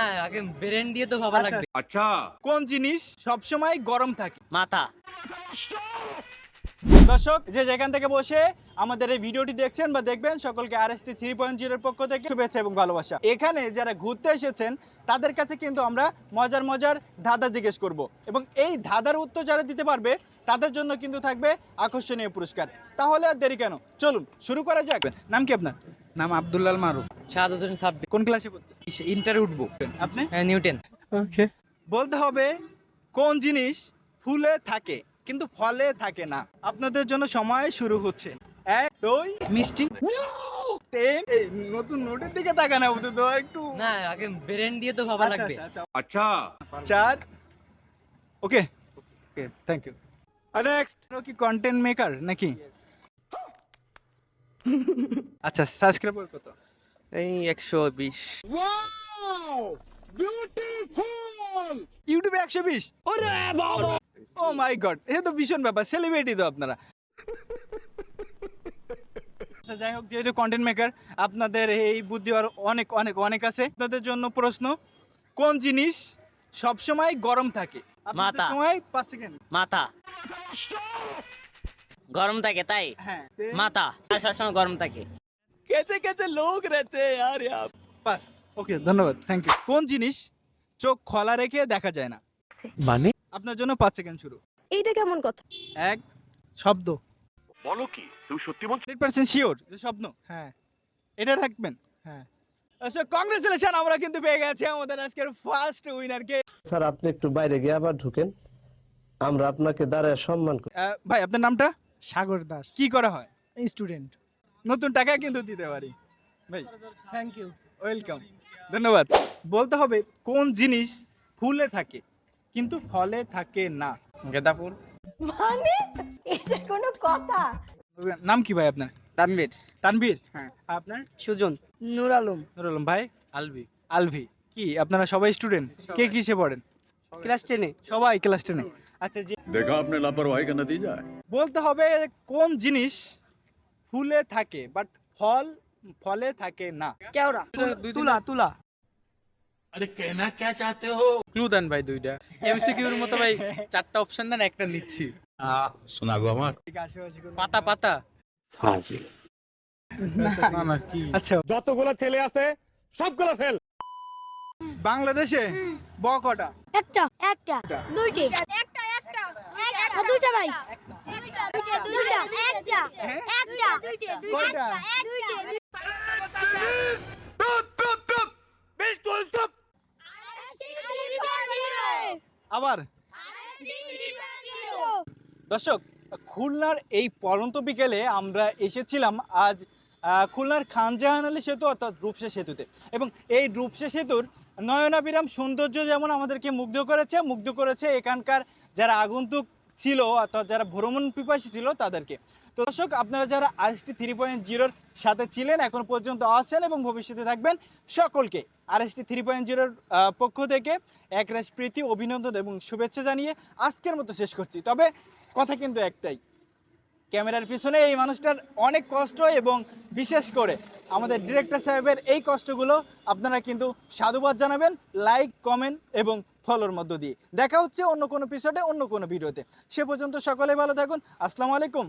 হ্যাঁ, আগে ব্রেন দিয়ে তো ভাবা লাগবে। अच्छा কোন জিনিস সবসময় গরম থাকে? মাথা। দর্শক যে যেখান থেকে বসে আমাদের এই ভিডিওটি দেখছেন বা দেখবেন সকলকে RST 3.0 এর পক্ষ থেকে শুভেচ্ছা এবং ভালোবাসা। এখানে যারা ঘুরতে এসেছেন তাদের কাছে কিন্তু আমরা মজার মজার ধাঁধা জিজ্ঞেস করব এবং এই ধাঁধার উত্তর যারা দিতে পারবে তাদের জন্য কিন্তু থাকবে আকর্ষণীয় পুরস্কার। তাহলে আর দেরি কেন, চলুন শুরু করা যাক। নাম কি আপনার? নাম আব্দুল্লাল মারুফ। শাহাদাত হোসেন সাব্বির। কোন ক্লাসে পড়তেছেন? ইন্টারে উঠবো। আপনি? নিউটন। বলতে হবে কোন জিনিস ফুলে থাকে কিন্তু ফলে থাকে না। আপনাদের জন্য সময় শুরু হচ্ছে। 1 2 মিষ্টি। 3 এই নতুন নোটের দিকে তাকান আপাতত একটু। না, আগে ব্রেন দিয়ে তো ভাবা লাগবে। अच्छा 4 ওকে ওকে থ্যাংক ইউ। নেক্সট কি কন্টেন্ট মেকার নাকি? আচ্ছা সাবস্ক্রাইবার কত? এই 120। ইউটিউবে 120? ওরে বাবা, ও মাই গড, এটা তো ভীষণ ব্যাপার, সেলিব্রিটি তো আপনারা। আচ্ছা যাই হোক, যেহেতু কন্টেন্ট মেকার আপনাদের এই বুদ্ধি আর অনেক অনেক অনেক আছে। আপনাদের জন্য প্রশ্ন, কোন জিনিস সব সময় গরম থাকে? আপনাদের মাথা। সময় 5 সেকেন্ড। মাথা গরম থাকে তাই? হ্যাঁ মাথা সবসময় গরম থাকে। পাস। ওকে ধন্যবাদ, থ্যাংক ইউ। কোন জিনিস চোখ খোলা রেখে দেখা যায় না? মানে আপনার জন্য 5 সেকেন্ড শুরু। এইটা কেমন কথা? 1 শব্দ। बोलो की तू सत्यি বলছিস 100% শিওর যে স্বপ্ন? হ্যাঁ এটা রাখবেন? হ্যাঁ। আচ্ছা কংগ্রেচুলেশন, আমরা কিন্তু পেয়ে গেছি আমাদের আজকের ফার্স্ট উইনারকে। স্যার আপনি একটু বাইরে গিয়ে আবার ঢুকেন, আমরা আপনাকে দাঁড়ায় সম্মান করি। ভাই আপনার নামটা সাগর দাস। কি করা হয়? স্টুডেন্ট। নতুন টাকা কিন্তু দিতে পারি ভাই। Thank you. ওয়েলকাম, ধন্যবাদ। বলতে হবে কোন জিনিস ফুলে থাকে কিন্তু ফলে থাকে না? গেঁদা ফুল। মানে এটা কোনো কথা? নাম কি ভাই আপনার? তানভীর। তানভীর। হ্যাঁ। আপনার? সুজন। নূর আলম। নুরুল আলম। ভাই? আলবি। আলভি। কি আপনারা সবাই স্টুডেন্ট? কে কিসে পড়েন? ক্লাস 10-এ। সবাই ক্লাস 10-এ। আচ্ছা যে देखा आपने लापरवाही का नतीजा है বলতে হবে কোন জিনিস ফুলে থাকে বাট ফলে থাকে না? কেওড়া। তুলা তুলা। अरे कहना क्या चाहते हो ক্লু দেন ভাই দুইটা। এমসিকিউর মতো ভাই 4টা অপশন দেন, একটা নিচ্ছি। सुना गो हमार ঠিক আশেপাশে কোনো- পাতা পাতা। फाजिल না না কি? আচ্ছা যতগুলো ছেলে আছে সবগুলো ফেল। বাংলাদেশে বকটা একটা একটা দুইটি একটা একটা দুইটা ভাই দুইটা দুইটা দুইটা একটা একটা দুইটা কয়টা? আবার দর্শক, খুলনার এই পড়ন্ত বিকেলে আমরা এসেছিলাম আজ খুলনার খান জাহান আলী সেতু অর্থাৎ রূপসা সেতুতে। এবং এই রূপসা সেতুর নয়নাবিরাম সৌন্দর্য যেমন আমাদেরকে মুগ্ধ করেছে এখানকার যারা আগন্তুক ছিল অর্থাৎ যারা ভ্রমণ পিপাসী ছিল তাদেরকে। তো দর্শক, আপনারা যারা RST 3.0-র সাথে ছিলেন, এখন পর্যন্ত আছেন এবং ভবিষ্যতে থাকবেন, সকলকে RST 3.0-র পক্ষ থেকে একরাশ প্রীতি, অভিনন্দন এবং শুভেচ্ছা জানিয়ে আজকের মতো শেষ করছি। তবে কথা কিন্তু একটাই, ক্যামেরার পিছনে এই মানুষটার অনেক কষ্ট এবং বিশেষ করে আমাদের ডিরেক্টর সাহেবের এই কষ্টগুলো আপনারা কিন্তু সাধুবাদ জানাবেন লাইক, কমেন্ট এবং ফলোর মধ্য দিয়ে। দেখা হচ্ছে অন্য কোনো এপিসোডে, অন্য কোনো ভিডিওতে। সে পর্যন্ত সকলে ভালো থাকুন। আসসালামু আলাইকুম।